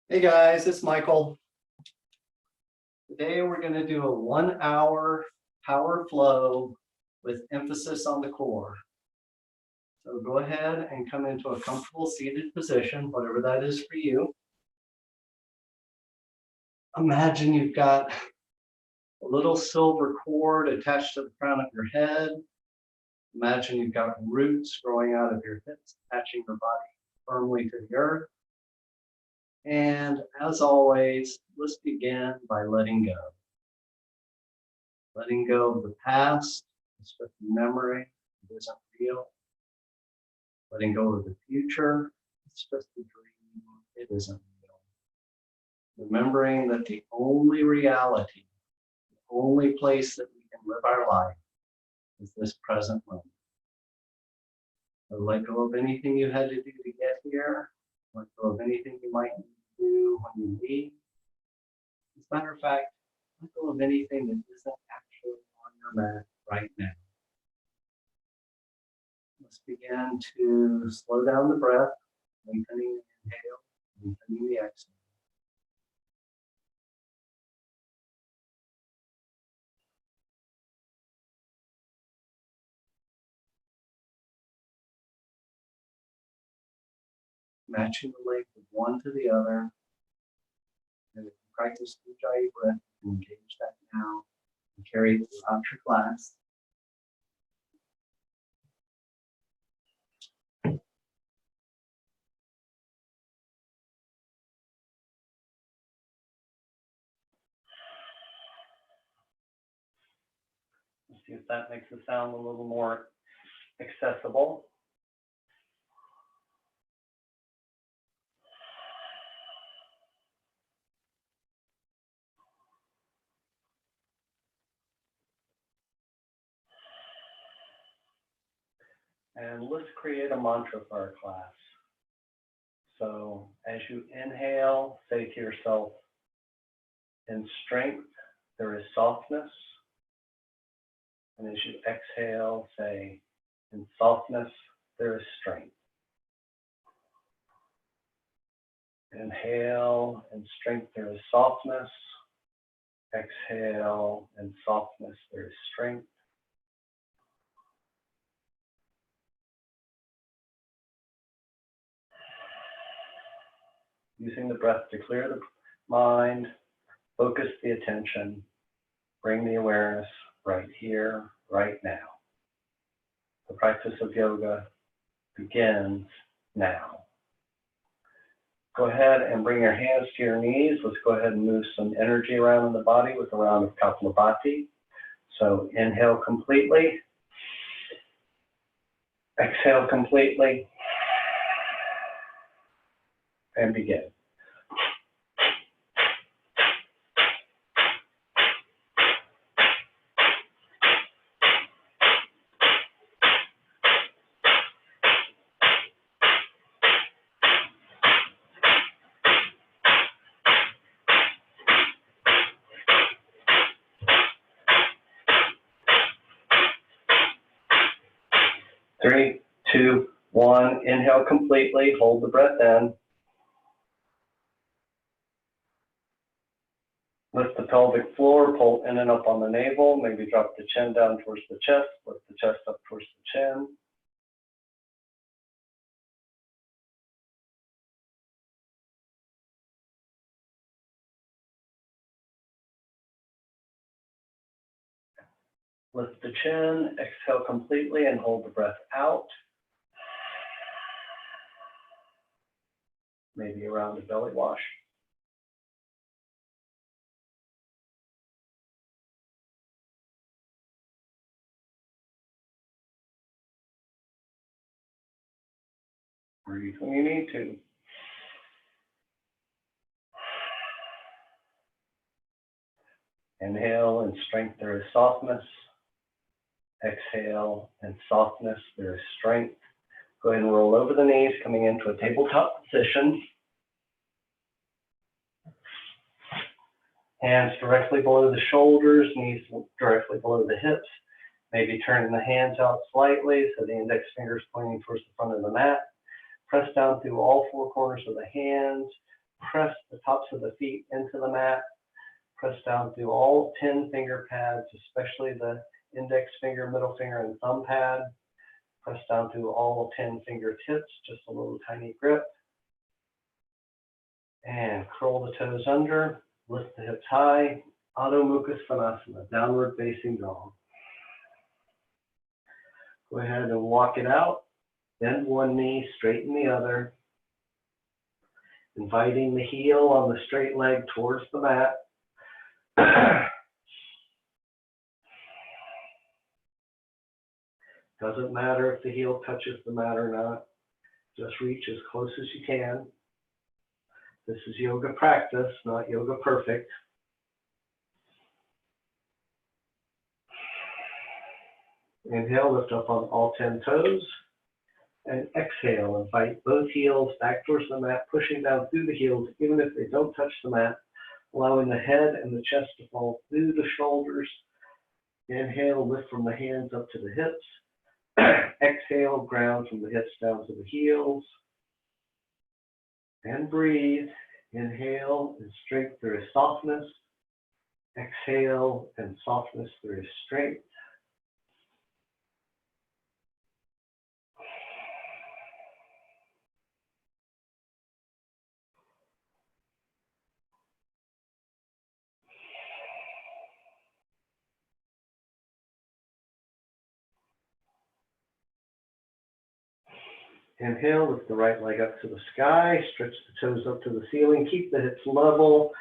Hey guys, it's Michael. Today we're going to do a 1 hour power flow with emphasis on the core. So go ahead and come into a comfortable seated position, whatever that is for you. Imagine you've got a little silver cord attached to the crown of your head. Imagine you've got roots growing out of your hips, attaching your body firmly to the earth. And as always, let's begin by letting go. Letting go of the past, it's just a memory, it isn't real. Letting go of the future, it's just a dream, it isn't real. Remembering that the only reality, the only place that we can live our life is this present moment. So let go of anything you had to do to get here. Let go of anything you might need to do when you leave. As a matter of fact, let go of anything that isn't actually on your mat right now. Let's begin to slow down the breath, lengthening the inhale, lengthening the exhale. Matching the length of one to the other. And if you practice Ujjayi breath, you can engage that now and carry it throughout your class. Let's see if that makes the sound a little more accessible. And let's create a mantra for our class. So as you inhale, say to yourself, in strength, there is softness. And as you exhale, say, in softness, there is strength. Inhale, in strength, there is softness. Exhale, in softness, there is strength. Using the breath to clear the mind, focus the attention, bring the awareness right here, right now. The practice of yoga begins now. Go ahead and bring your hands to your knees. Let's go ahead and move some energy around in the body with a round of Kapalabhati. So inhale completely. Exhale completely. And begin. Three, two, one. Inhale completely. Hold the breath in. Lift the pelvic floor, pull in and up on the navel, maybe drop the chin down towards the chest, lift the chest up towards the chin. Lift the chin, exhale completely and hold the breath out. Maybe around the belly wash. Breathe when you need to. Inhale, in strength there is softness. Exhale, in softness there is strength. Go ahead and roll over the knees, coming into a tabletop position. Hands directly below the shoulders, knees directly below the hips. Maybe turning the hands out slightly so the index fingers pointing towards the front of the mat. Press down through all four corners of the hands. Press the tops of the feet into the mat. Press down through all 10 finger pads, especially the index finger, middle finger, and thumb pad. Press down through all 10 fingertips, just a little tiny grip. And curl the toes under, lift the hips high. Adho Mukha Svanasana, downward facing dog. Go ahead and walk it out. Bend one knee, straighten the other. Inviting the heel on the straight leg towards the mat. Doesn't matter if the heel touches the mat or not. Just reach as close as you can. This is yoga practice, not yoga perfect. Inhale, lift up on all 10 toes. And exhale, invite both heels back towards the mat, pushing down through the heels, even if they don't touch the mat, allowing the head and the chest to fall through the shoulders. Inhale, lift from the hands up to the hips. Exhale, ground from the hips down to the heels. And breathe. Inhale, and strength through softness. Exhale, and softness through strength. Inhale, lift the right leg up to the sky, stretch the toes up to the ceiling, keep the hips level,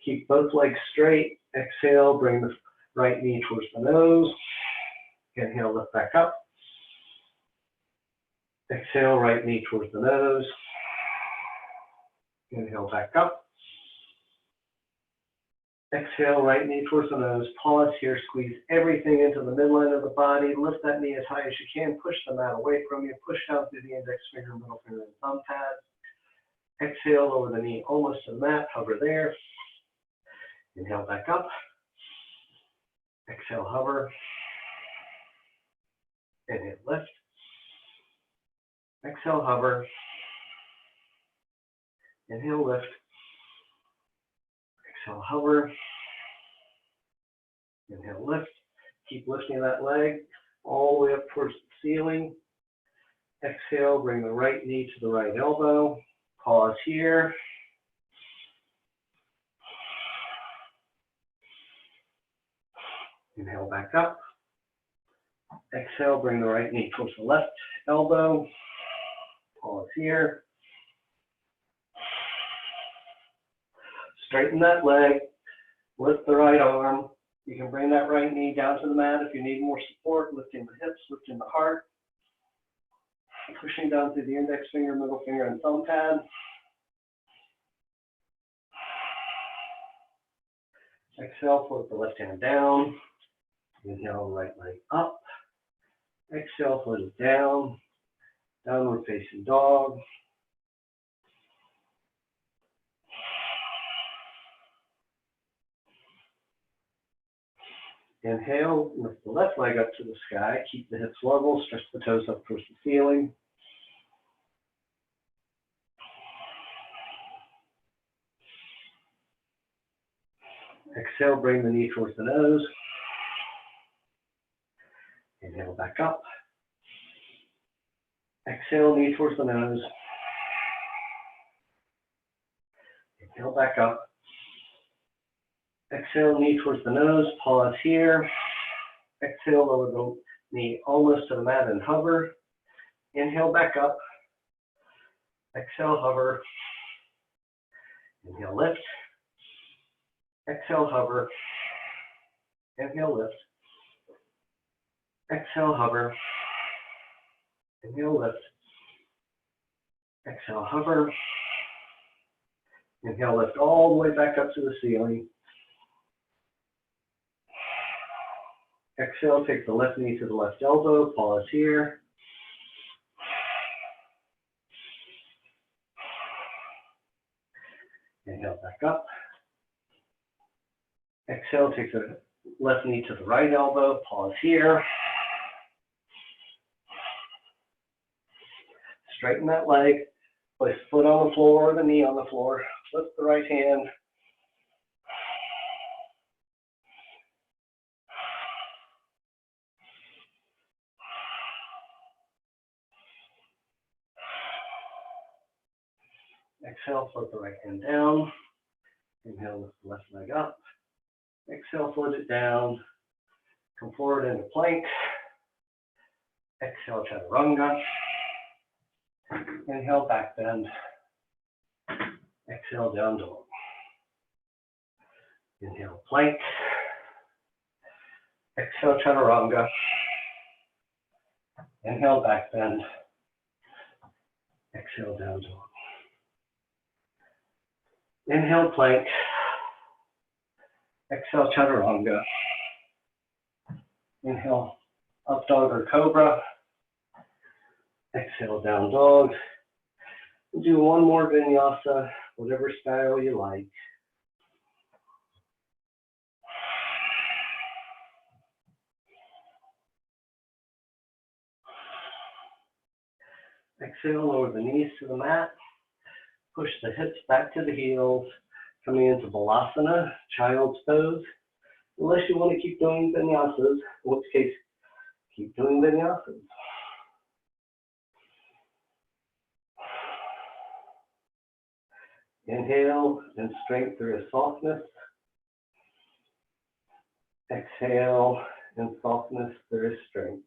keep both legs straight. Exhale, bring the right knee towards the nose. Inhale, lift back up. Exhale, right knee towards the nose. Inhale, back up. Exhale, right knee towards the nose. Pause here, squeeze everything into the midline of the body. Lift that knee as high as you can. Push the mat away from you. Push down through the index finger, middle finger, and thumb pad. Exhale, lower the knee almost to the mat. Hover there. Inhale, back up. Exhale, hover. Inhale, lift. Exhale, hover. Inhale, lift. Exhale, hover. Inhale, lift. Keep lifting that leg all the way up towards the ceiling. Exhale, bring the right knee to the right elbow. Pause here. Inhale, back up. Exhale, bring the right knee towards the left elbow. Pause here. Straighten that leg. Lift the right arm. You can bring that right knee down to the mat if you need more support, lifting the hips, lifting the heart. Pushing down through the index finger, middle finger, and thumb pad. Exhale, float the left hand down. Inhale, right leg up. Exhale, float it down. Downward facing dog. Inhale, lift the left leg up to the sky. Keep the hips level. Stretch the toes up towards the ceiling. Exhale, bring the knee towards the nose. Inhale, back up. Exhale, knee towards the nose. Inhale, back up. Exhale, knee towards the nose. Pause here. Exhale, lower the knee almost to the mat and hover. Inhale, back up. Exhale, hover. Inhale, lift. Exhale, hover. Inhale, lift. Exhale, hover. Inhale, lift. Exhale, hover. Inhale, lift all the way back up to the ceiling. Exhale, take the left knee to the left elbow. Pause here. Inhale, back up. Exhale, take the left knee to the right elbow. Pause here. Straighten that leg. Place the foot on the floor or the knee on the floor. Lift the right hand. Exhale, float the right hand down. Inhale, lift the left leg up. Exhale, float it down. Come forward into plank. Exhale, chaturanga. Inhale, back bend. Exhale, down dog. Inhale, plank. Exhale, chaturanga. Inhale, back bend. Exhale, down dog. Inhale, plank. Exhale, chaturanga. Inhale, up dog or cobra. Exhale, down dog. Do one more vinyasa, whatever style you like. Exhale, lower the knees to the mat. Push the hips back to the heels. Coming into Balasana, child's pose. Unless you want to keep doing vinyasas, in which case, keep doing vinyasas. Inhale, and strength there is softness. Exhale, and softness there is strength.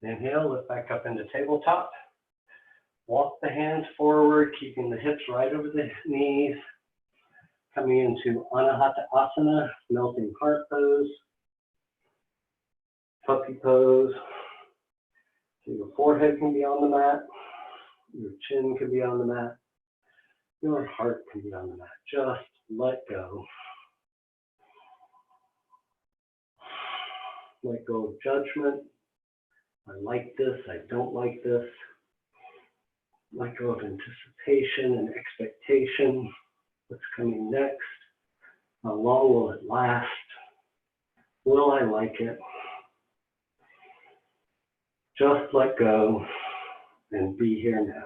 Inhale, lift back up into tabletop. Walk the hands forward, keeping the hips right over the knees. Coming into Anahata Asana, melting heart pose. Puppy pose. So your forehead can be on the mat. Your chin can be on the mat. Your heart can be on the mat. Just let go. Let go of judgment. I like this, I don't like this. Let go of anticipation and expectation. What's coming next? How long will it last? Will I like it? Just let go and be here now.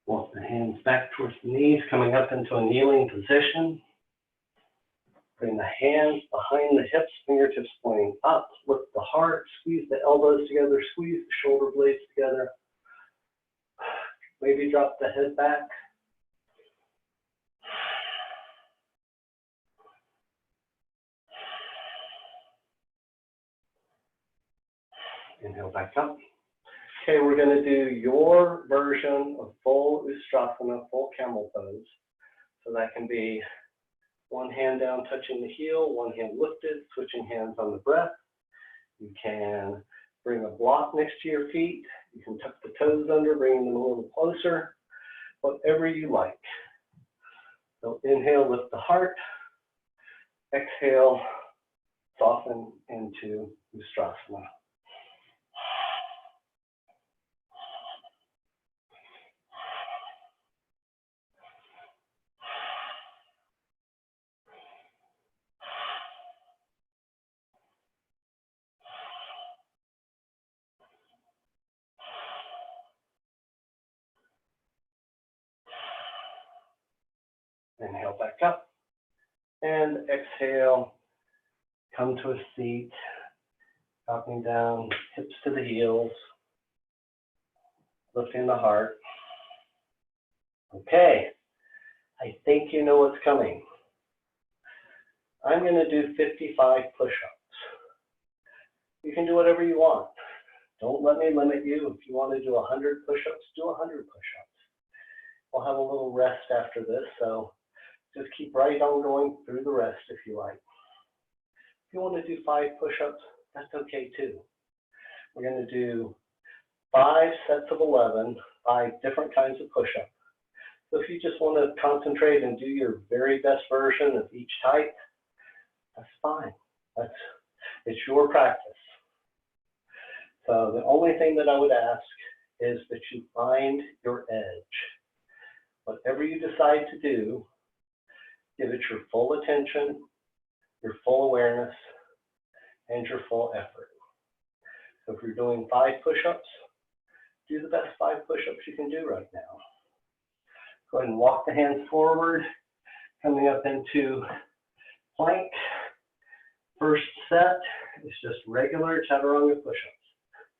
Walk the hands back towards the knees, coming up into a kneeling position. Bring the hands behind the hips, fingertips pointing up. Lift the heart, squeeze the elbows together, squeeze the shoulder blades together. Maybe drop the head back. Inhale back up. Okay, we're going to do your version of full Ustrasana, full camel pose. So that can be one hand down touching the heel, one hand lifted, switching hands on the breath. You can bring a block next to your feet. You can tuck the toes under, bringing them a little closer, whatever you like. So inhale, lift the heart. Exhale, soften into Ustrasana. Inhale back up and exhale, come to a seat, dropping down, hips to the heels, lifting the heart. Okay, I think you know what's coming. I'm going to do 55 push-ups. You can do whatever you want. Don't let me limit you. If you want to do 100 push-ups, do 100 push-ups. We'll have a little rest after this, so just keep right on going through the rest if you like. If you want to do 5 push-ups, that's okay too. We're going to do 5 sets of 11, 5 different kinds of push-ups. So if you just want to concentrate and do your very best version of each type, that's fine. It's your practice. So the only thing that I would ask is that you find your edge. Whatever you decide to do, give it your full attention, your full awareness, and your full effort. So if you're doing 5 push-ups, do the best 5 push-ups you can do right now. Go ahead and walk the hands forward, coming up into plank. First set is just regular chaturanga push-ups.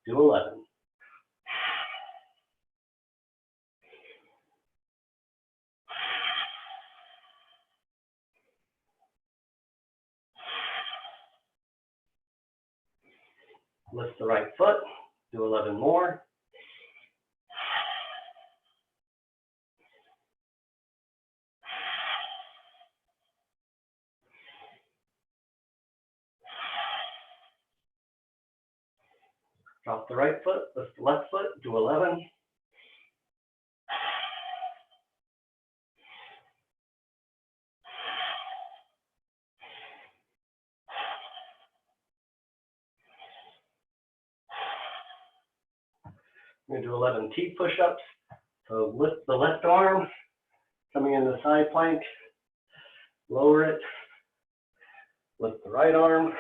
Do 11. Lift the right foot, do 11 more. Drop the right foot, lift the left foot, do 11. We're going to do 11 T push-ups. So lift the left arm, coming into side plank, lower it, lift the right arm,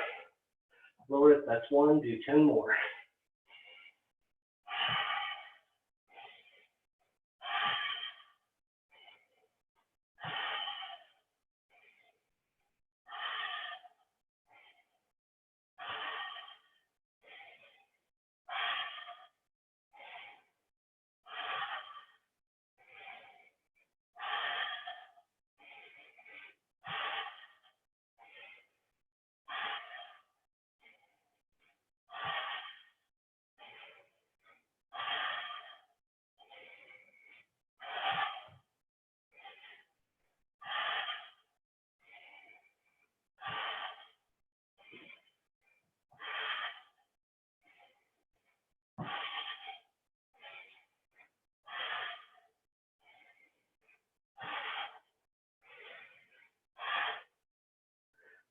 lower it, that's 1, do 10 more.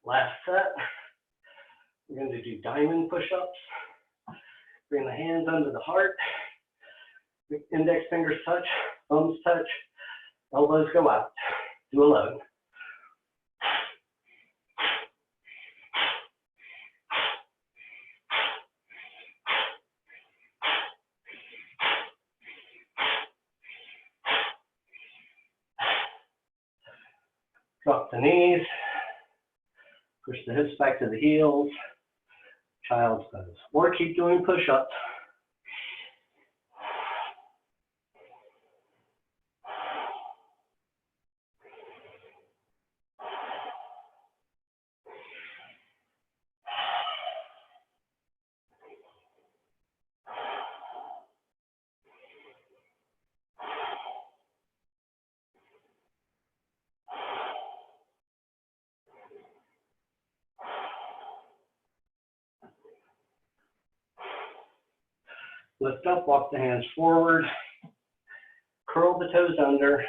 Last set, we're going to do diamond push-ups. Bring the hands under the heart, index fingers touch, thumbs touch, elbows go out. Do 11. Drop the knees, push the hips back to the heels, child's pose. Or keep doing push-ups. Lift up, walk the hands forward, curl the toes under,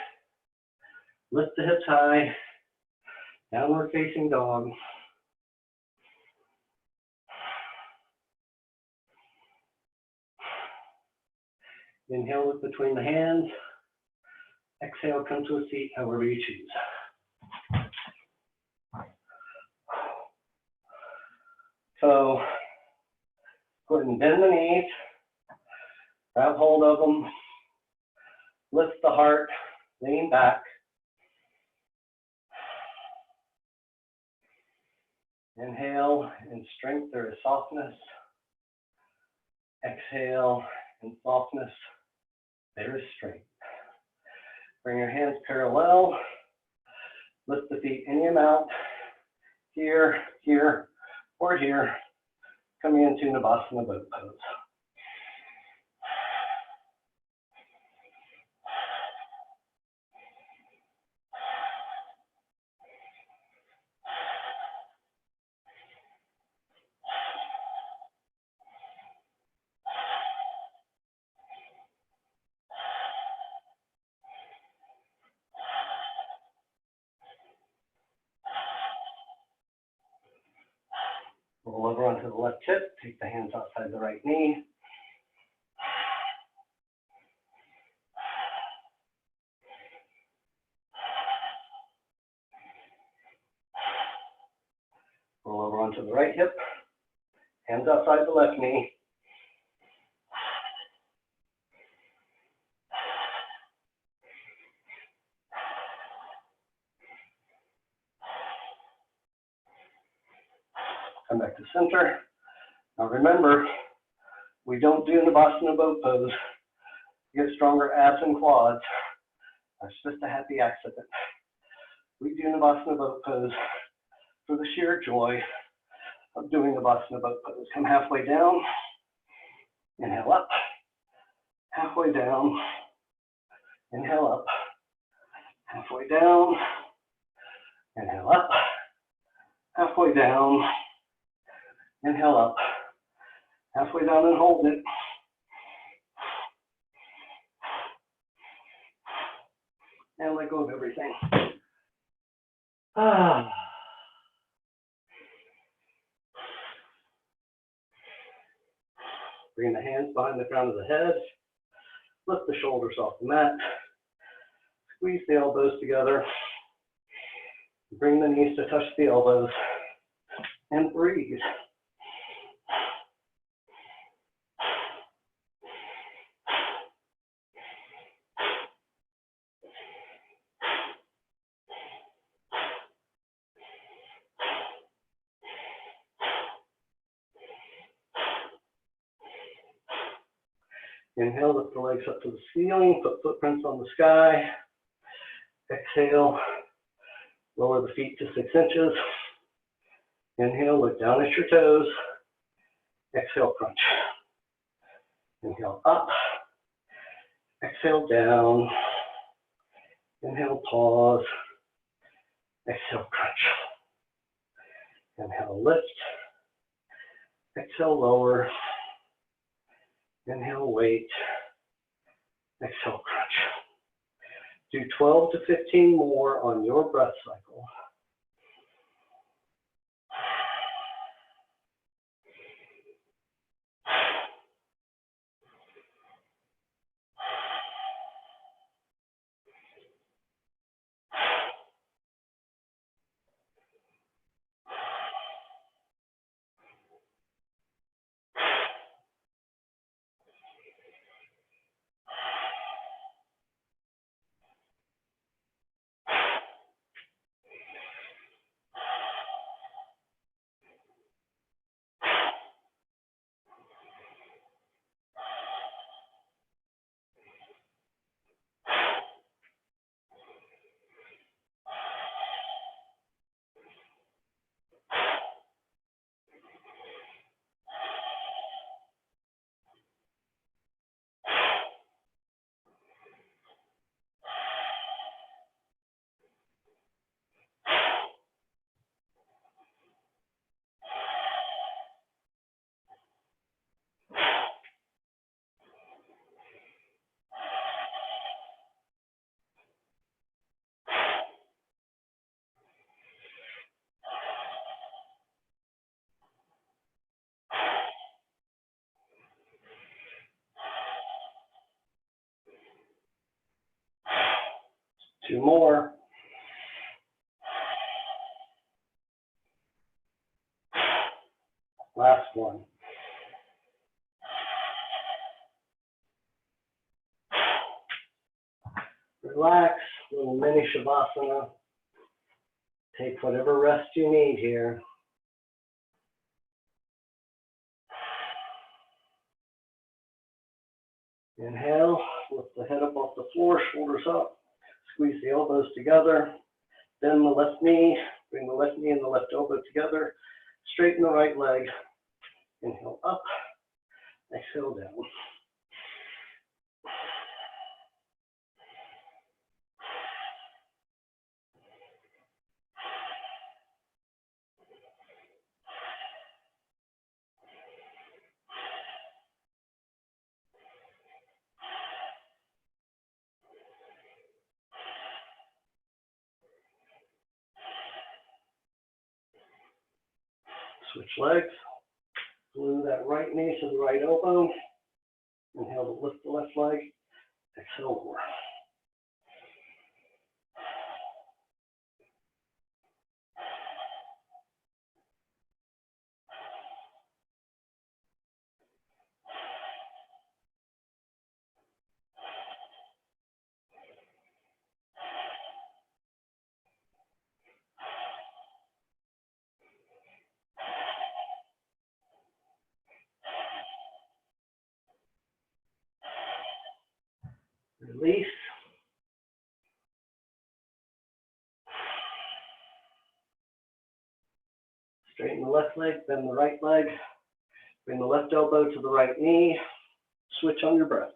lift the hips high, downward facing dog. Inhale, look between the hands. Exhale, come to a seat, however you choose. So, go ahead and bend the knees, grab hold of them, lift the heart, lean back. Inhale, in strength there is softness. Exhale, in softness there is strength. Bring your hands parallel. Lift the feet any amount. Here, here, or here. Coming into Navasana boat pose. Roll over onto the left hip, take the hands outside the right knee. Roll over onto the right hip, hands outside the left knee. Come back to center. Now remember, we don't do Navasana boat pose. You get stronger abs and quads. That's just a happy accident. We do Navasana boat pose for the sheer joy of doing Navasana boat pose. Come halfway down, inhale up, halfway down, inhale up, halfway down, inhale up, halfway down, inhale up, halfway down and hold it. And let go of everything. Bring the hands behind the crown of the head. Lift the shoulders off the mat. Squeeze the elbows together. Bring the knees to touch the elbows. And breathe. Inhale, lift the legs up to the ceiling, put footprints on the sky. Exhale, lower the feet to 6 inches. Inhale, look down at your toes. Exhale, crunch. Inhale, up. Exhale, down. Inhale, pause. Exhale, crunch. Inhale, lift. Exhale, lower. Inhale, wait. Exhale, crunch. Do 12 to 15 more on your breath cycle. Two more. Last one. Relax, little mini Shavasana. Take whatever rest you need here. Inhale, lift the head up off the floor, shoulders up. Squeeze the elbows together. Bend the left knee. Bring the left knee and the left elbow together. Straighten the right leg. Inhale up. Exhale down. Switch legs. Glue that right knee to the right elbow. Inhale to lift the left leg. Exhale more. Release. Straighten the left leg, bend the right leg. Bring the left elbow to the right knee. Switch on your breath.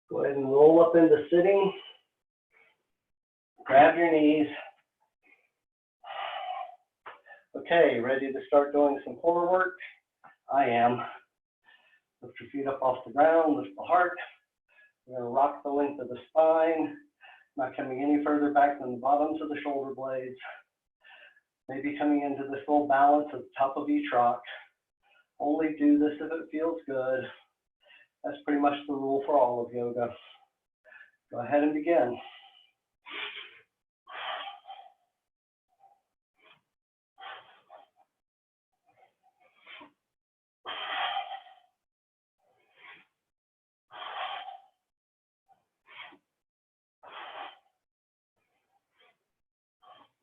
Go ahead and roll up into sitting. Grab your knees. Okay, ready to start doing some core work? I am. Lift your feet up off the ground, lift the heart. We're going to rock the length of the spine, not coming any further back than the bottoms of the shoulder blades. Maybe coming into this little balance at the top of each rock. Only do this if it feels good. That's pretty much the rule for all of yoga. Go ahead and begin.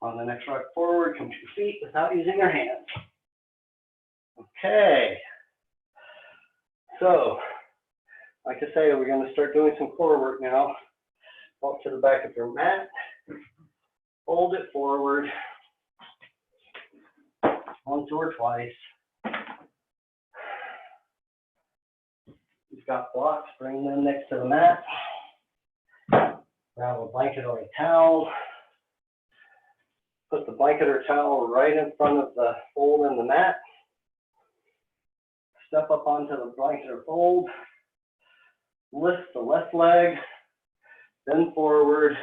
On the next rock forward, come to your feet without using your hands. Okay. So, like I say, we're going to start doing some core work now. Walk to the back of your mat. Fold it forward. Once or twice. You've got blocks, bring them next to the mat. Grab a blanket or a towel. Put the blanket or towel right in front of the fold in the mat. Step up onto the blanket or fold. Lift the left leg. Bend forward.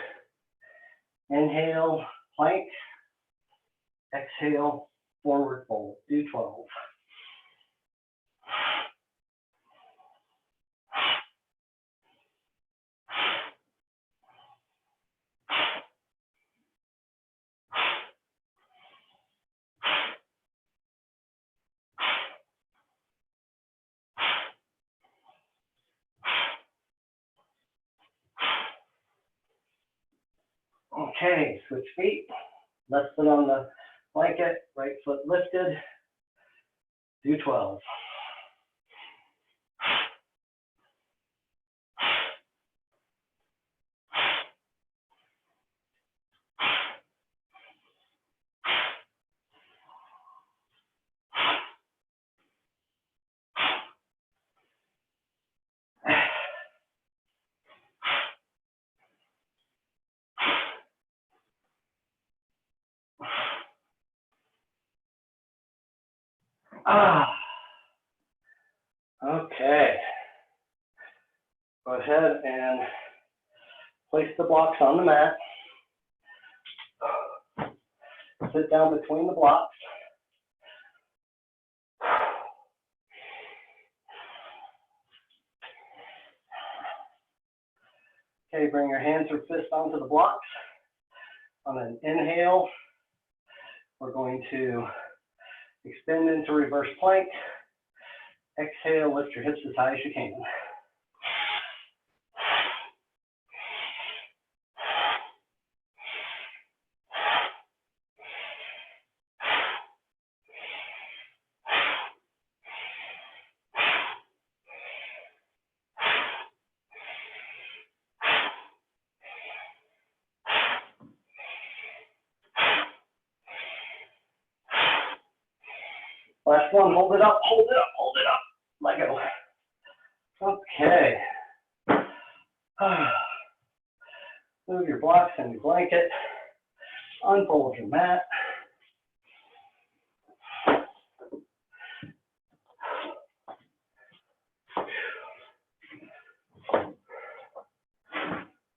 Inhale, plank. Exhale, forward fold. Do 12. Okay, switch feet. Left foot on the blanket, right foot lifted. Do 12. Okay. Go ahead and place the blocks on the mat. Sit down between the blocks. Okay, bring your hands or fists onto the blocks. On an inhale, we're going to extend into reverse plank. Exhale, lift your hips as high as you can. Last one, hold it up, hold it up, hold it up. Let go. Okay. Move your blocks extend your blanket, unfold your mat.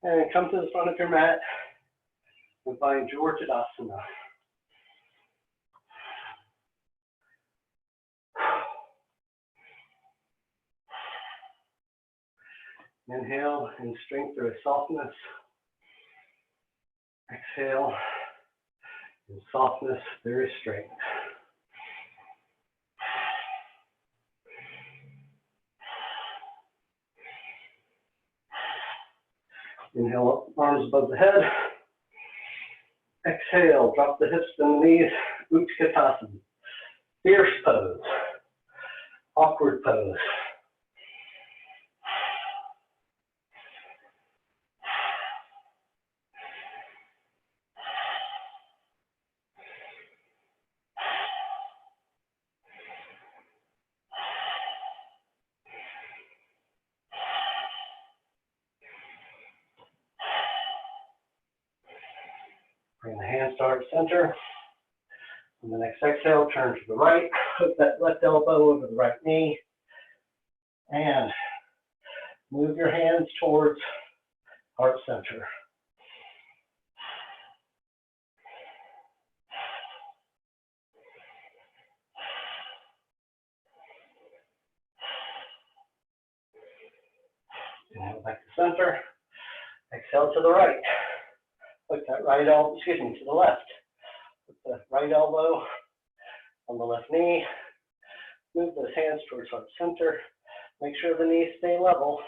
And come to the front of your mat and find your Tadasana. Inhale in strength or softness. Exhale in softness, there is strength. Inhale up, arms above the head. Exhale, drop the hips and the knees, Utkatasana. Fierce pose, awkward pose. Bring the hands to heart center. On the next exhale, turn to the right. Hook that left elbow over the right knee. And move your hands towards heart center. Inhale back to center. Exhale to the right. Hook that right elbow, to the left. Put the right elbow on the left knee. Move those hands towards heart center. Make sure the knees stay level.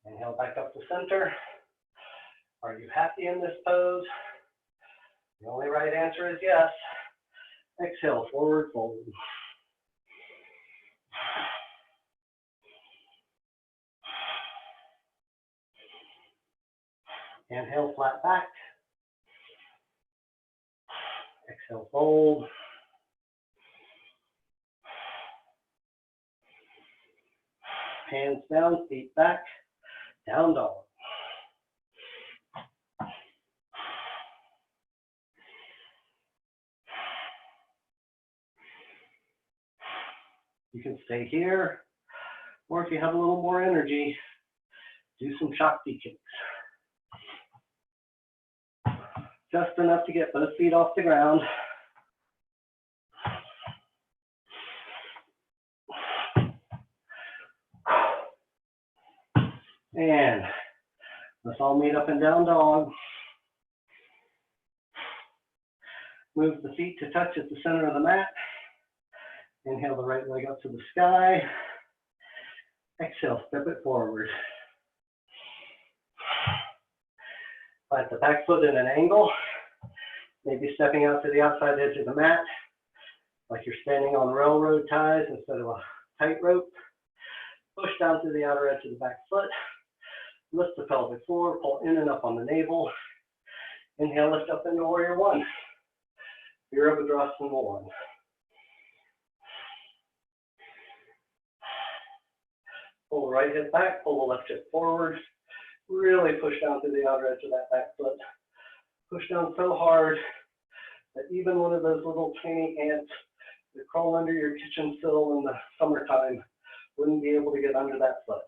Inhale back up to center. Are you happy in this pose? The only right answer is yes. Exhale, forward fold. Inhale, flat back. Exhale, fold. Hands down, feet back, down dog. You can stay here, or if you have a little more energy, do some Shakti kicks. Just enough to get both feet off the ground. And let's all meet up in down dog. Move the feet to touch at the center of the mat. Inhale the right leg up to the sky. Exhale, step it forward. Plant the back foot in an angle. Maybe stepping out to the outside edge of the mat, like you're standing on railroad ties instead of a tightrope. Push down to the outer edge of the back foot. Lift the pelvic floor, pull in and up on the navel. Inhale, lift up into warrior one. Virabhadrasana one. Pull the right hip back, pull the left hip forward. Really push down to the outer edge of that back foot. Push down so hard that even one of those little tiny ants that crawl under your kitchen sill in the summertime wouldn't be able to get under that foot.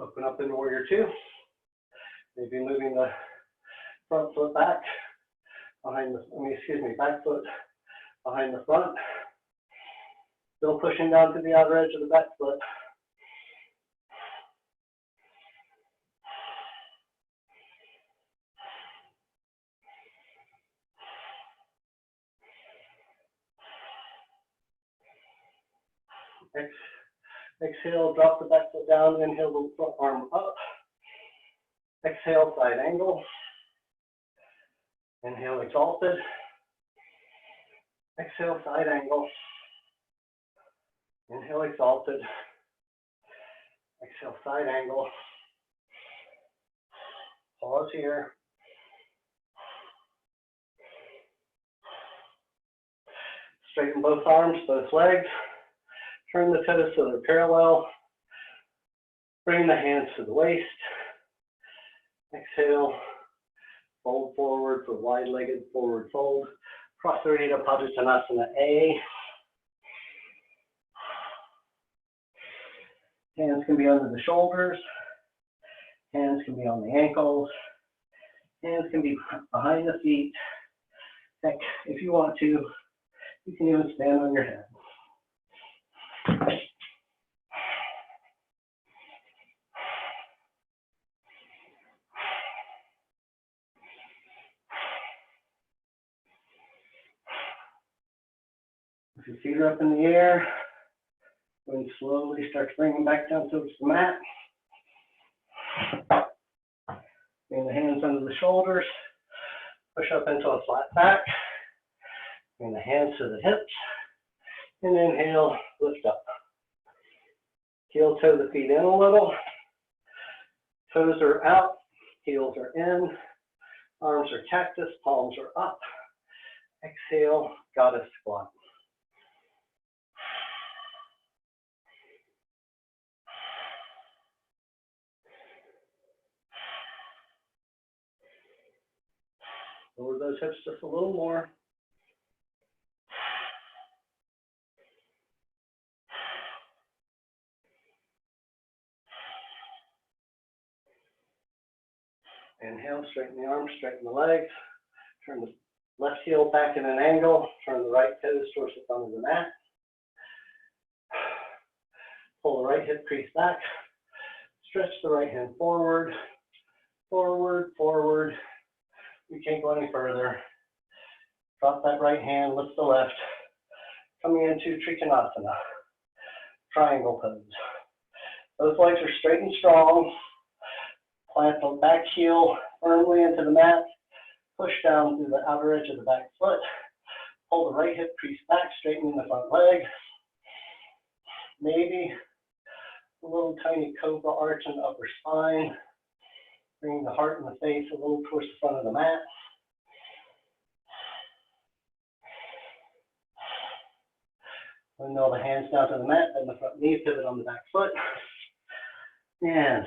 Open up into warrior two. Maybe moving the front foot back behind the, back foot behind the front. Still pushing down to the outer edge of the back foot. Exhale, drop the back foot down, inhale the front arm up. Exhale, side angle. Inhale, exalted. Exhale, side angle. Inhale, exalted. Exhale, side angle. Pause here. Straighten both arms, both legs. Turn the toes so they're parallel. Bring the hands to the waist. Exhale. Fold forward for wide-legged forward fold. Prasarita Padottanasana A. Hands can be under the shoulders. Hands can be on the ankles. Hands can be behind the feet. Heck, if you want to, you can even stand on your head. If your feet are up in the air, then slowly start to bring them back down towards the mat. Bring the hands under the shoulders. Push up into a flat back. Bring the hands to the hips. And inhale, lift up. Heel toe the feet in a little. Toes are out, heels are in. Arms are cactus, palms are up. Exhale, goddess squat. Lower those hips just a little more. Inhale, straighten the arms, straighten the legs. Turn the left heel back in an angle. Turn the right toes towards the front of the mat. Pull the right hip crease back. Stretch the right hand forward, forward, forward. You can't go any further. Drop that right hand, lift the left. Coming into Trikonasana, triangle pose. Those legs are straight and strong. Plant the back heel firmly into the mat. Push down through the outer edge of the back foot. Pull the right hip crease back, straightening the front leg. Maybe a little tiny cobra arch in the upper spine. Bring the heart and the face a little towards the front of the mat. Windmill the hands down to the mat, bend the front knee, pivot on the back foot. And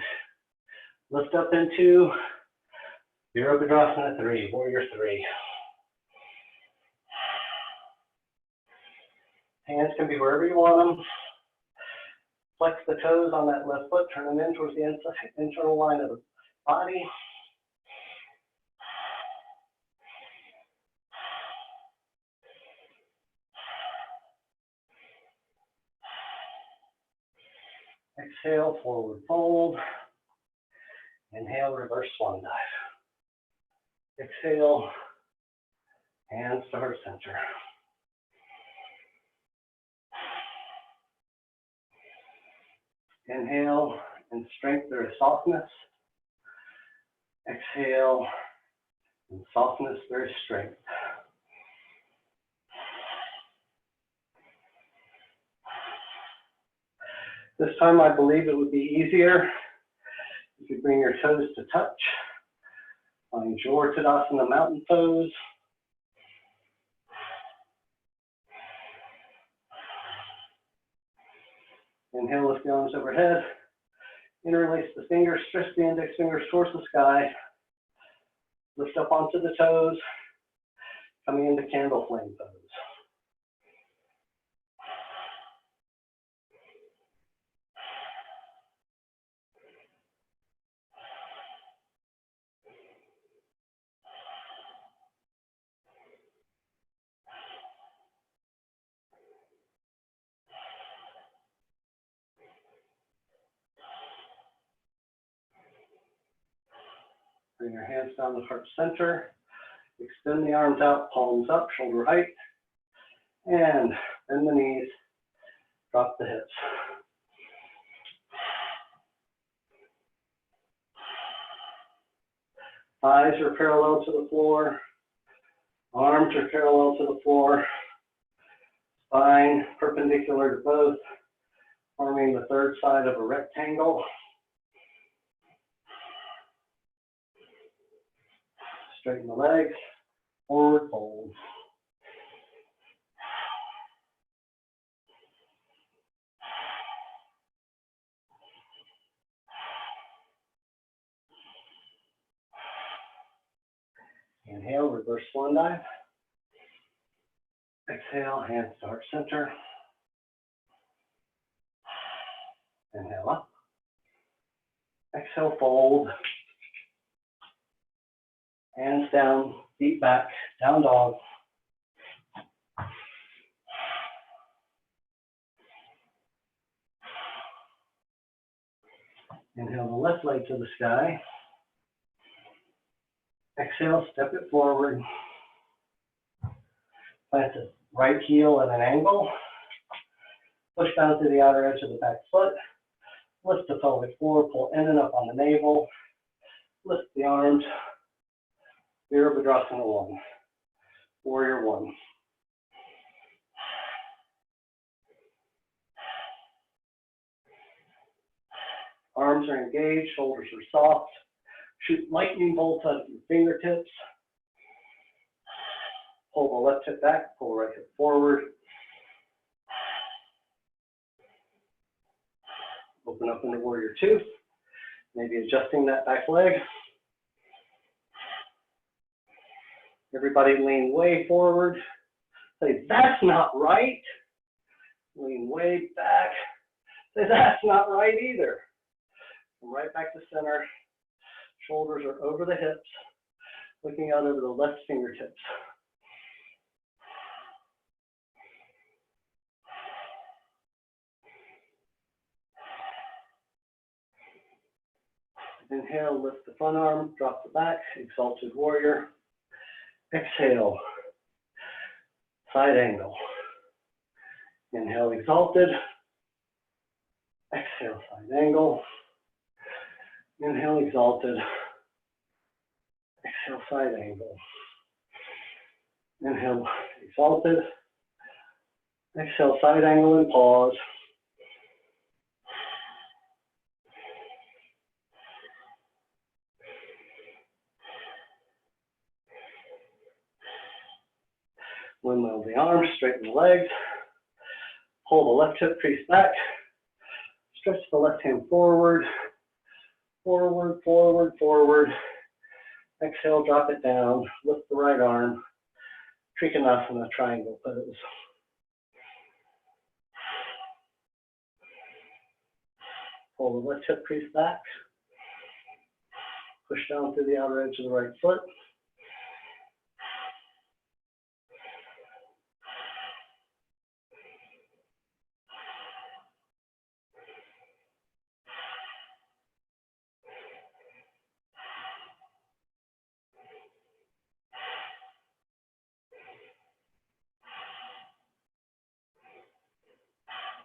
lift up into Virabhadrasana 3, Warrior 3. Hands can be wherever you want them. Flex the toes on that left foot, turn them in towards the internal line of the body. Exhale, forward fold. Inhale, reverse swan dive. Exhale, hands to heart center. Inhale, and strength there is softness. Exhale, and softness there is strength. This time I believe it would be easier if you bring your toes to touch. Find your Tadasana mountain pose. Inhale, lift the arms overhead. Interlace the fingers, stretch the index fingers towards the sky. Lift up onto the toes, coming into candle flame pose. Bring your hands down the heart center. Extend the arms out, palms up, shoulder height. And bend the knees, drop the hips. Thighs are parallel to the floor. Arms are parallel to the floor. Spine perpendicular to both, forming the third side of a rectangle. straighten the legs, forward fold. Inhale, reverse swan dive. Exhale, hands to heart center. Inhale up. Exhale, fold. Hands down, feet back, down dog. Inhale the left leg to the sky. Exhale, step it forward. Plant the right heel at an angle. Push down to the outer edge of the back foot. Lift the pelvic floor, pull in and up on the navel. Lift the arms. Virabhadrasana 1. Warrior 1. Arms are engaged, shoulders are soft. Shoot lightning bolts out of your fingertips. Pull the left hip back, pull right hip forward. Open up into Warrior 2. Maybe adjusting that back leg. Everybody lean way forward. Say, that's not right. Lean way back. Say, that's not right either. Come right back to center. Shoulders are over the hips, looking out over the left fingertips. Inhale, lift the front arm, drop the back, exalted warrior. Exhale, side angle. Inhale, exalted. Exhale, side angle. Inhale, exalted. Exhale, side angle. Inhale, exalted. Exhale, side angle and pause. Windmill the arms, straighten the legs. Pull the left hip crease back. Stretch the left hand forward. Forward, forward, forward. Exhale, drop it down. Lift the right arm. Trikonasana, triangle pose. Pull the left hip crease back. Push down through the outer edge of the right foot.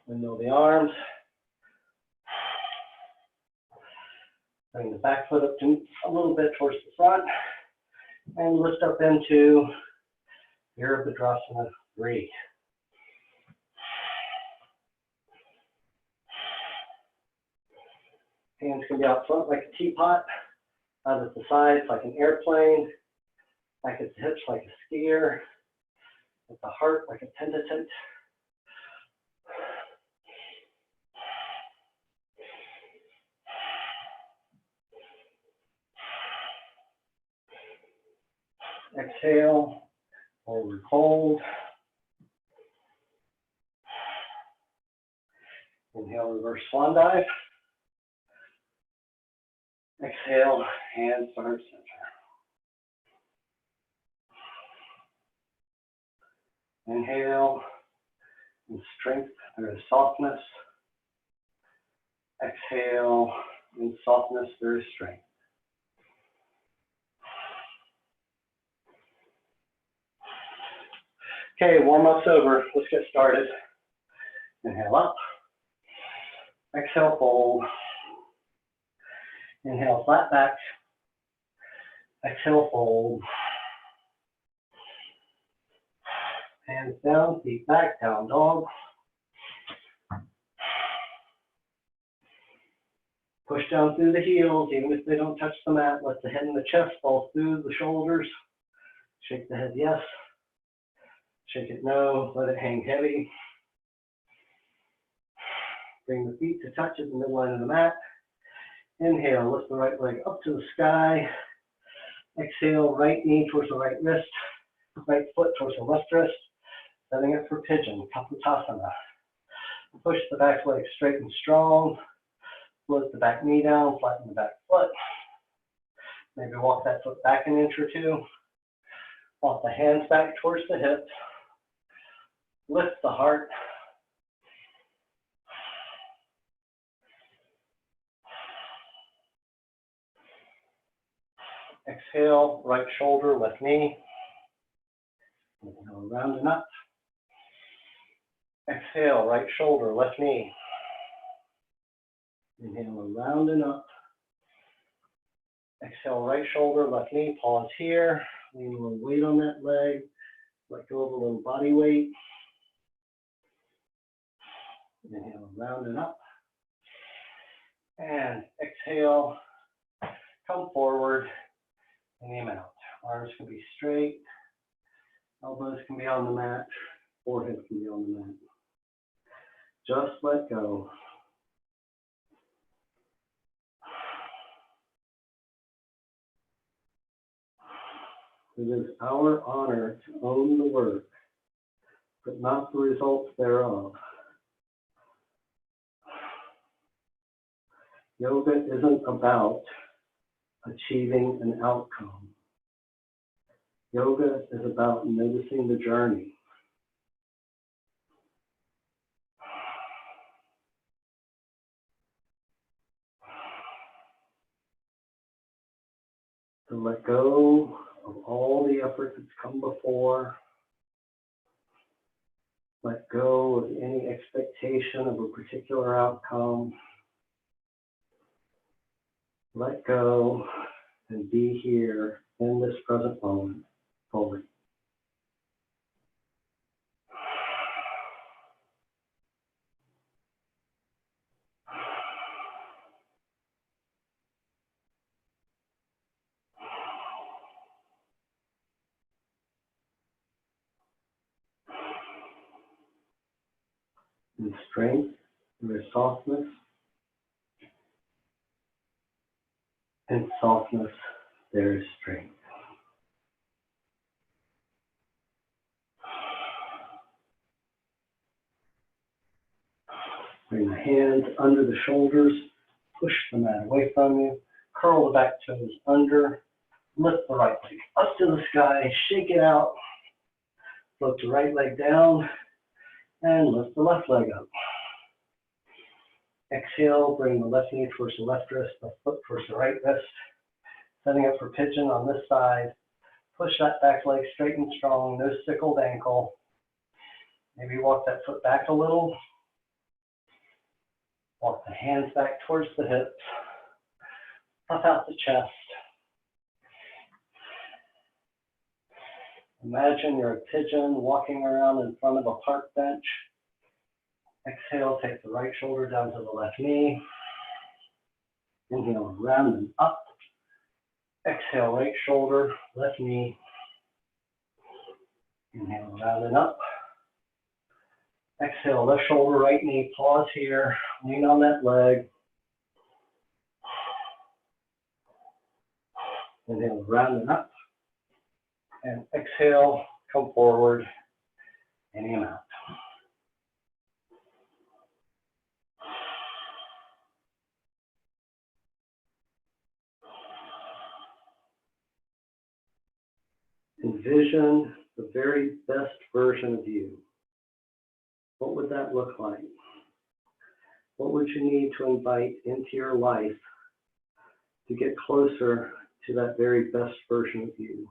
Windmill the arms. Bring the back foot up to a little bit towards the front. And lift up into Virabhadrasana 3. Hands can be out front like a teapot, out at the sides like an airplane, back at the hips like a skier, at the heart like a penitent. Exhale, forward fold. Inhale, reverse swan dive. Exhale, hands to heart center. Inhale, in strength, there is softness. Exhale, in softness, there is strength. Okay, warm-up's over. Let's get started. Inhale up. Exhale, fold. Inhale, flat back. Exhale, fold. Hands down, feet back, down dog. Push down through the heels, even if they don't touch the mat. Let the head and the chest fall through the shoulders. Shake the head yes. Shake it no. Let it hang heavy. Bring the feet to touch at the midline of the mat. Inhale, lift the right leg up to the sky. Exhale, right knee towards the right wrist. Right foot towards the left wrist. Setting it for pigeon, Kapotasana. Push the back leg straight and strong. Float the back knee down, flatten the back foot. Maybe walk that foot back an inch or two. Walk the hands back towards the hips. Lift the heart. Exhale, right shoulder, left knee. Inhale, round and up. Exhale, right shoulder, left knee. Inhale, round and up. Exhale, right shoulder, left knee. Pause here. Lean a little weight on that leg. Let go of a little body weight. Inhale, round and up. And exhale, come forward and aim out. Arms can be straight. Elbows can be on the mat. Forehead can be on the mat. Just let go. It is our honor to own the work, but not the results thereof. Yoga isn't about achieving an outcome. Yoga is about noticing the journey. To let go of all the effort that's come before. Let go of any expectation of a particular outcome. Let go and be here in this present moment fully. In strength, there is softness. In softness, there is strength. Bring the hands under the shoulders. Push the mat away from you. Curl the back toes under. Lift the right leg up to the sky. Shake it out. Float the right leg down. And lift the left leg up. Exhale, bring the left knee towards the left wrist, the foot towards the right wrist. Setting up for pigeon on this side. Push that back leg straight and strong, no sickled ankle. Maybe walk that foot back a little. Walk the hands back towards the hips. Puff out the chest. Imagine you're a pigeon walking around in front of a park bench. Exhale, take the right shoulder down to the left knee. Inhale, round and up. Exhale, right shoulder, left knee. Inhale, round and up. Exhale, left shoulder, right knee. Pause here. Lean on that leg. Inhale, round and up. And exhale, come forward and aim out. Envision the very best version of you. What would that look like? What would you need to invite into your life to get closer to that very best version of you?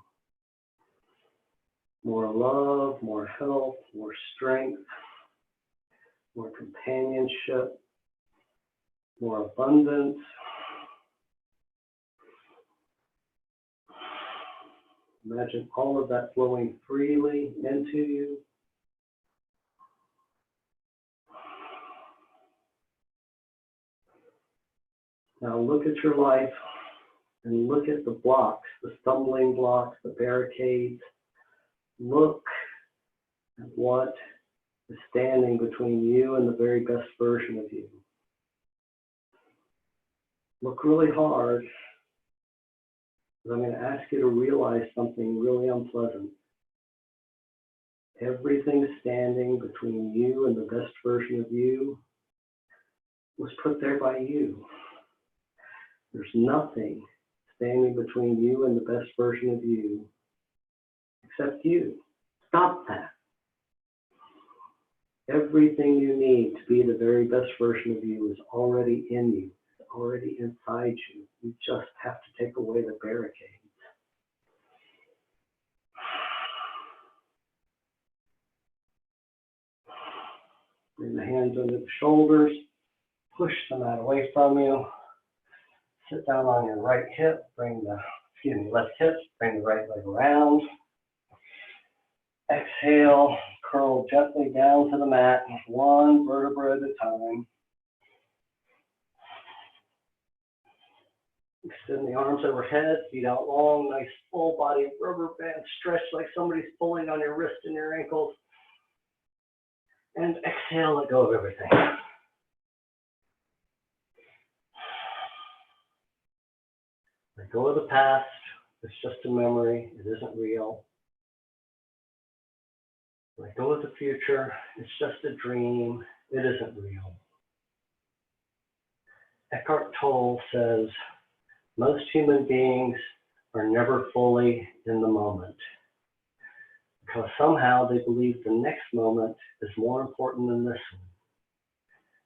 More love, more health, more strength, more companionship, more abundance. Imagine all of that flowing freely into you. Now look at your life and look at the blocks, the stumbling blocks, the barricades. Look at what is standing between you and the very best version of you. Look really hard, because I'm going to ask you to realize something really unpleasant. Everything standing between you and the best version of you was put there by you. There's nothing standing between you and the best version of you except you. Stop that. Everything you need to be the very best version of you is already in you, it's already inside you. You just have to take away the barricades. Bring the hands under the shoulders, push the mat away from you. Sit down on your right hip, left hip, bring the right leg around. Exhale, curl gently down to the mat, one vertebra at a time. Extend the arms overhead, feet out long, nice full body rubber band stretch like somebody's pulling on your wrist and your ankles. And exhale, let go of everything. Let go of the past. It's just a memory. It isn't real. Let go of the future. It's just a dream. It isn't real. Eckhart Tolle says, most human beings are never fully in the moment, because somehow they believe the next moment is more important than this one,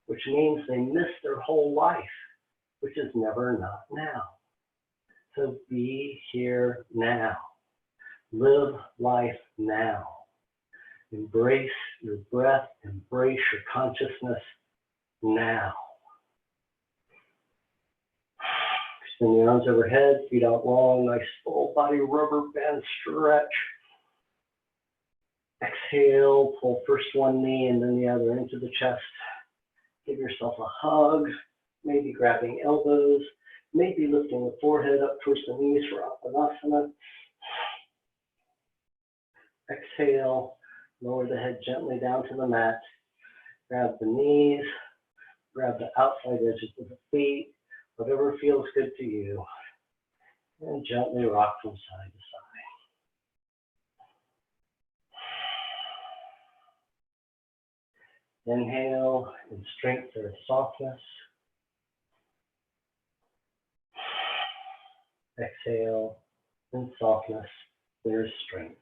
which means they miss their whole life, which is never not now. So be here now. Live life now. Embrace your breath, embrace your consciousness now. Extend the arms overhead, feet out long, nice full body rubber band stretch. Exhale, pull first one knee and then the other into the chest. Give yourself a hug, maybe grabbing elbows, maybe lifting the forehead up towards the knees for Uttanasana. Exhale, lower the head gently down to the mat. Grab the knees, grab the outside edges of the feet, whatever feels good to you, and gently rock from side to side. Inhale, in strength or softness. Exhale, in softness, there is strength.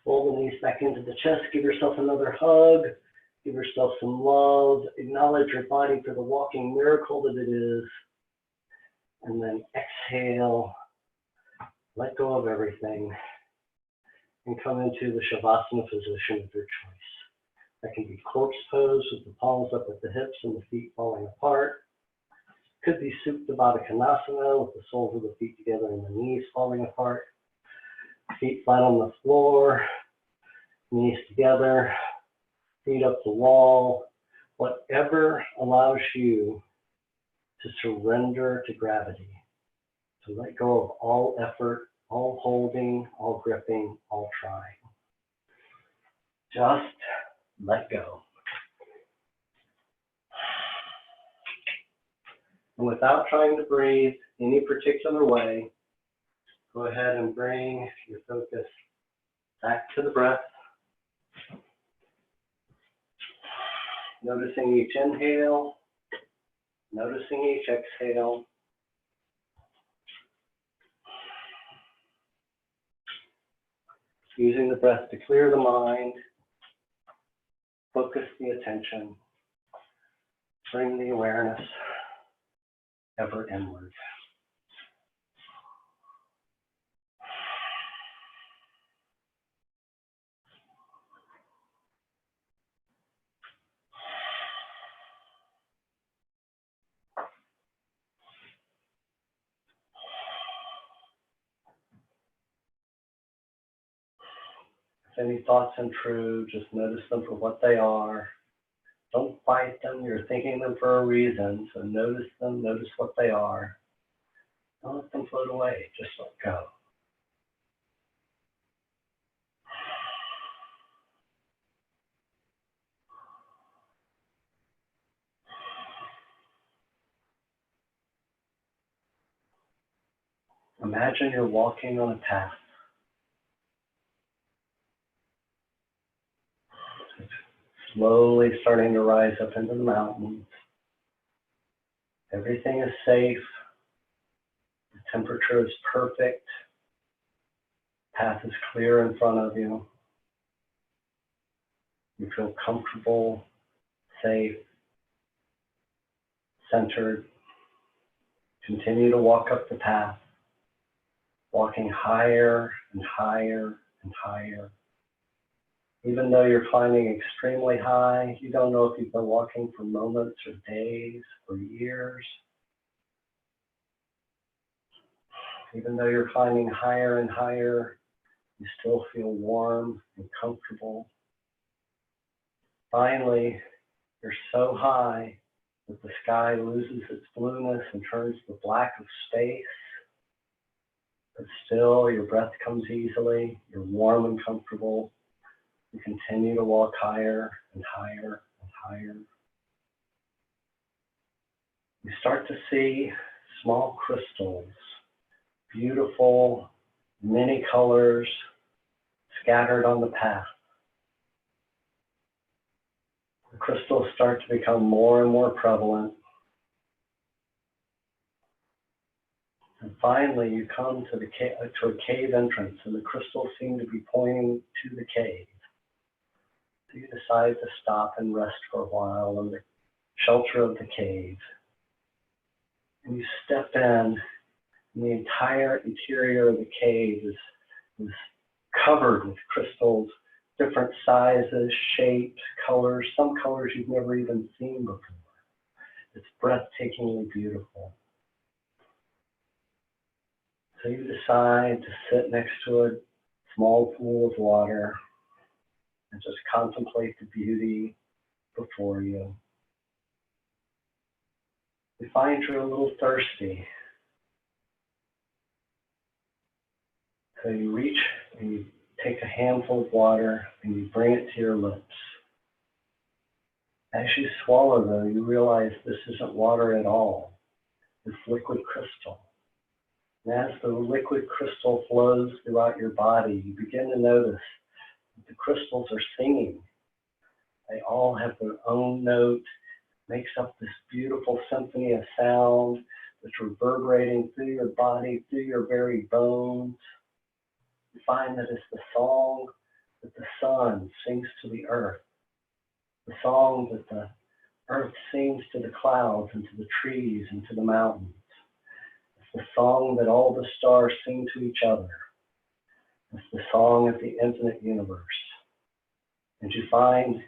Pull the knees back into the chest, give yourself another hug, give yourself some love, acknowledge your body for the walking miracle that it is, and then exhale, let go of everything, and come into the Shavasana position of your choice. That can be corpse pose with the palms up at the hips and the feet falling apart. Could be Supta Baddha Konasana with the soles of the feet together and the knees falling apart. Feet flat on the floor, knees together, feet up the wall. Whatever allows you to surrender to gravity, to let go of all effort, all holding, all gripping, all trying. Just let go. And without trying to breathe any particular way, go ahead and bring your focus back to the breath. Noticing each inhale, noticing each exhale. Using the breath to clear the mind, focus the attention, bring the awareness ever inward. If any thoughts intrude, just notice them for what they are. Don't fight them. You're thinking them for a reason. So notice them, notice what they are. Don't let them float away. Just let go. Imagine you're walking on a path. It's slowly starting to rise up into the mountains. Everything is safe. The temperature is perfect. Path is clear in front of you. You feel comfortable, safe, centered. Continue to walk up the path, walking higher and higher and higher. Even though you're climbing extremely high, you don't know if you've been walking for moments or days or years. Even though you're climbing higher and higher, you still feel warm and comfortable. Finally, you're so high that the sky loses its blueness and turns to the black of space. But still, your breath comes easily. You're warm and comfortable. You continue to walk higher and higher and higher. You start to see small crystals, beautiful, many colors scattered on the path. The crystals start to become more and more prevalent. And finally, you come to a cave entrance, and the crystals seem to be pointing to the cave. So you decide to stop and rest for a while in the shelter of the cave. And you step in, and the entire interior of the cave is covered with crystals, different sizes, shapes, colors, some colors you've never even seen before. It's breathtakingly beautiful. So you decide to sit next to a small pool of water and just contemplate the beauty before you. You find you're a little thirsty. So you reach and you take a handful of water and you bring it to your lips. As you swallow, though, you realize this isn't water at all. It's liquid crystal. And as the liquid crystal flows throughout your body, you begin to notice that the crystals are singing. They all have their own note, makes up this beautiful symphony of sound that's reverberating through your body, through your very bones. You find that it's the song that the sun sings to the earth, the song that the earth sings to the clouds and to the trees and to the mountains. It's the song that all the stars sing to each other. It's the song of the infinite universe. And you find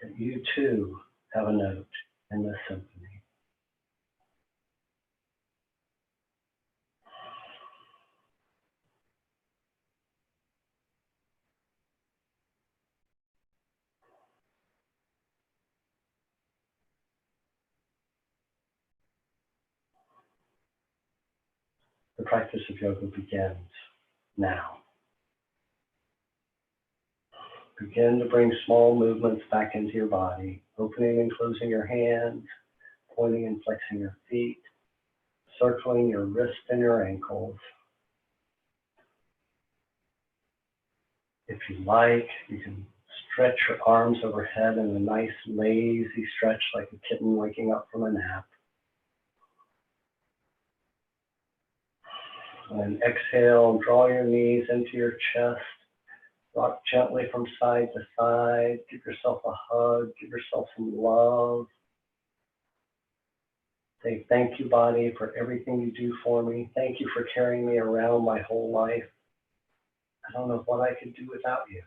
that you too have a note in this symphony. The practice of yoga begins now. Begin to bring small movements back into your body, opening and closing your hands, pointing and flexing your feet, circling your wrists and your ankles. If you like, you can stretch your arms overhead in a nice lazy stretch like a kitten waking up from a nap. And exhale, draw your knees into your chest. Rock gently from side to side. Give yourself a hug. Give yourself some love. Say, thank you, body, for everything you do for me. Thank you for carrying me around my whole life. I don't know what I could do without you.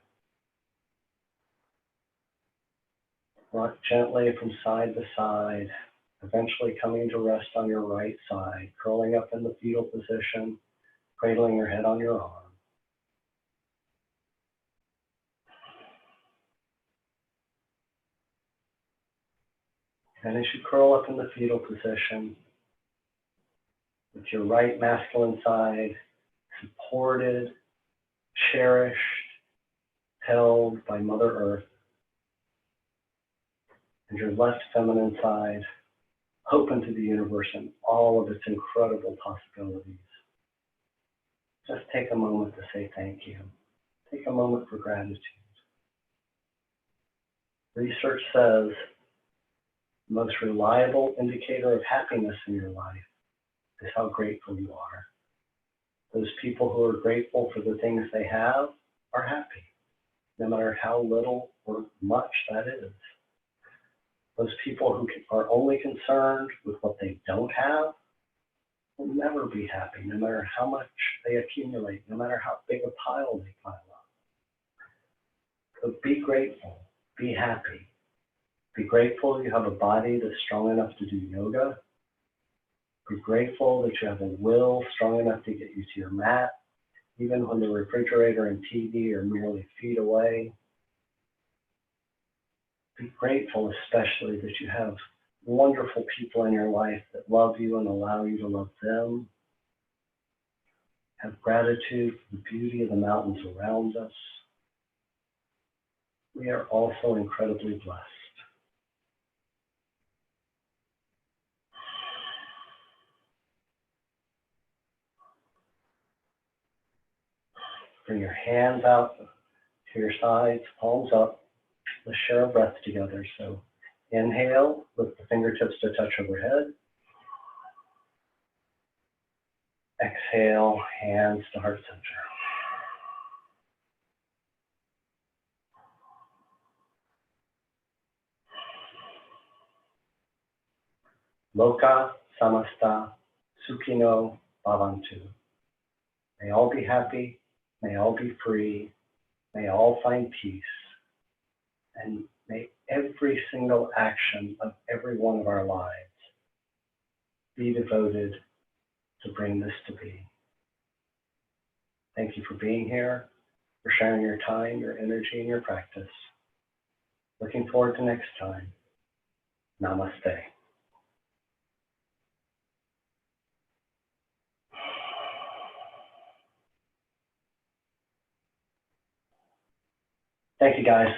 Rock gently from side to side, eventually coming to rest on your right side, curling up in the fetal position, cradling your head on your arm. And as you curl up in the fetal position, with your right masculine side supported, cherished, held by Mother Earth, and your left feminine side open to the universe and all of its incredible possibilities. Just take a moment to say thank you. Take a moment for gratitude. Research says the most reliable indicator of happiness in your life is how grateful you are. Those people who are grateful for the things they have are happy, no matter how little or much that is. Those people who are only concerned with what they don't have will never be happy, no matter how much they accumulate, no matter how big a pile they pile up. So be grateful, be happy. Be grateful you have a body that's strong enough to do yoga. Be grateful that you have a will strong enough to get you to your mat, even when the refrigerator and TV are merely feet away. Be grateful especially that you have wonderful people in your life that love you and allow you to love them. Have gratitude for the beauty of the mountains around us. We are also incredibly blessed. Bring your hands out to your sides, palms up. Let's share a breath together. So inhale, lift the fingertips to touch overhead. Exhale, hands to heart center. Loka samasta sukhino bhavantu. May all be happy, may all be free, may all find peace, and may every single action of every one of our lives be devoted to bring this to be. Thank you for being here, for sharing your time, your energy, and your practice. Looking forward to next time. Namaste. Thank you, guys.